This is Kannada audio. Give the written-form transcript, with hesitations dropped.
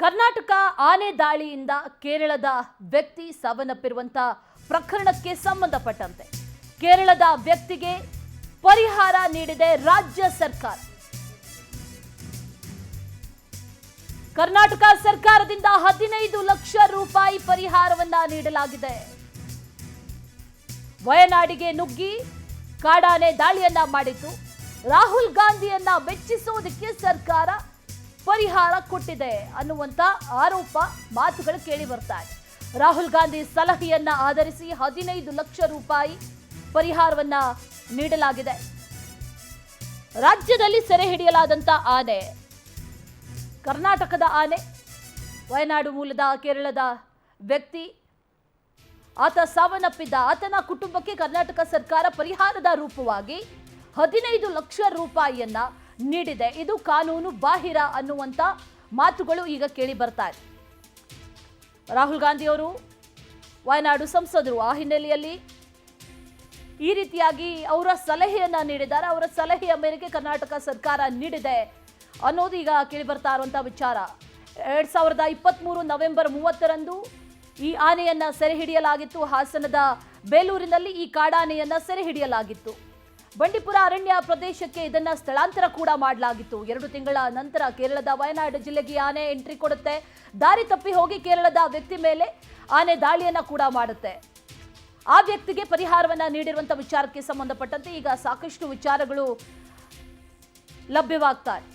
ಕರ್ನಾಟಕ ಆನೆ ದಾಳಿಯಿಂದ ಕೇರಳದ ವ್ಯಕ್ತಿ ಸಾವನ್ನಪ್ಪಿರುವಂತ ಪ್ರಕರಣಕ್ಕೆ ಸಂಬಂಧಪಟ್ಟಂತೆ ಕೇರಳದ ವ್ಯಕ್ತಿಗೆ ಪರಿಹಾರ ನೀಡಿದೆ ರಾಜ್ಯ ಸರ್ಕಾರ. ಕರ್ನಾಟಕ ಸರ್ಕಾರದಿಂದ 15 ಲಕ್ಷ ರೂಪಾಯಿ ಪರಿಹಾರವನ್ನ ನೀಡಲಾಗಿದೆ. ವಯನಾಡಿಗೆ ನುಗ್ಗಿ ಕಾಡಾನೆ ದಾಳಿಯನ್ನ ಮಾಡಿದ್ದು ರಾಹುಲ್ ಗಾಂಧಿಯನ್ನ ಮೆಚ್ಚಿಸುವುದಕ್ಕೆ ಸರ್ಕಾರ ಪರಿಹಾರ ಕೊಟ್ಟಿದೆ ಅನ್ನುವಂತ ಆರೋಪ ಮಾತುಗಳು ಕೇಳಿ ಬರ್ತಾ ಇದೆ. ರಾಹುಲ್ ಗಾಂಧಿ ಸಲಹೆಯನ್ನ ಆಧರಿಸಿ 15 ಲಕ್ಷ ರೂಪಾಯಿ ಪರಿಹಾರವನ್ನ ನೀಡಲಾಗಿದೆ. ರಾಜ್ಯದಲ್ಲಿ ಸೆರೆ ಹಿಡಿಯಲಾದಂತ ಆನೆ ಕರ್ನಾಟಕದ ಆನೆ, ವಯನಾಡು ಮೂಲದ ಕೇರಳದ ವ್ಯಕ್ತಿ ಆತ ಸಾವನ್ನಪ್ಪಿದ್ದ. ಆತನ ಕುಟುಂಬಕ್ಕೆ ಕರ್ನಾಟಕ ಸರ್ಕಾರ ಪರಿಹಾರದ ರೂಪವಾಗಿ 15 ಲಕ್ಷ ರೂಪಾಯಿಯನ್ನ ನೀಡಿದೆ. ಇದು ಕಾನೂನು ಬಾಹಿರ ಅನ್ನುವಂತ ಮಾತುಗಳು ಈಗ ಕೇಳಿ ಬರ್ತಾ ಇದೆ. ರಾಹುಲ್ ಗಾಂಧಿ ಅವರು ವಯನಾಡು ಸಂಸದರು. ಆ ಹಿನ್ನೆಲೆಯಲ್ಲಿ ಈ ರೀತಿಯಾಗಿ ಅವರ ಸಲಹೆಯನ್ನ ನೀಡಿದ್ದಾರೆ. ಅವರ ಸಲಹೆಯ ಮೇರೆಗೆ ಕರ್ನಾಟಕ ಸರ್ಕಾರ ನೀಡಿದೆ ಅನ್ನೋದು ಈಗ ಕೇಳಿ ಬರ್ತಾ ಇರುವಂತಹ ವಿಚಾರ. 2023 ನವೆಂಬರ್ 30ರಂದು ಈ ಆನೆಯನ್ನ ಸೆರೆ ಹಿಡಿಯಲಾಗಿತ್ತು. ಹಾಸನದ ಬೇಲೂರಿನಲ್ಲಿ ಈ ಕಾಡಾನೆಯನ್ನ ಸೆರೆ ಹಿಡಿಯಲಾಗಿತ್ತು. ಬಂಡೀಪುರ ಅರಣ್ಯ ಪ್ರದೇಶಕ್ಕೆ ಇದನ್ನ ಸ್ಥಳಾಂತರ ಕೂಡ ಮಾಡಲಾಗಿತ್ತು. 2 ತಿಂಗಳ ನಂತರ ಕೇರಳದ ವಯನಾಡು ಜಿಲ್ಲೆಗೆ ಆನೆ ಎಂಟ್ರಿ ಕೊಡುತ್ತೆ. ದಾರಿ ತಪ್ಪಿ ಹೋಗಿ ಕೇರಳದ ವ್ಯಕ್ತಿ ಮೇಲೆ ಆನೆ ದಾಳಿಯನ್ನ ಕೂಡ ಮಾಡುತ್ತೆ. ಆ ವ್ಯಕ್ತಿಗೆ ಪರಿಹಾರವನ್ನ ನೀಡಿರುವಂತಹ ವಿಚಾರಕ್ಕೆ ಸಂಬಂಧಪಟ್ಟಂತೆ ಈಗ ಸಾಕಷ್ಟು ವಿಚಾರಗಳು ಲಭ್ಯವಾಗ್ತಾ ಇದೆ.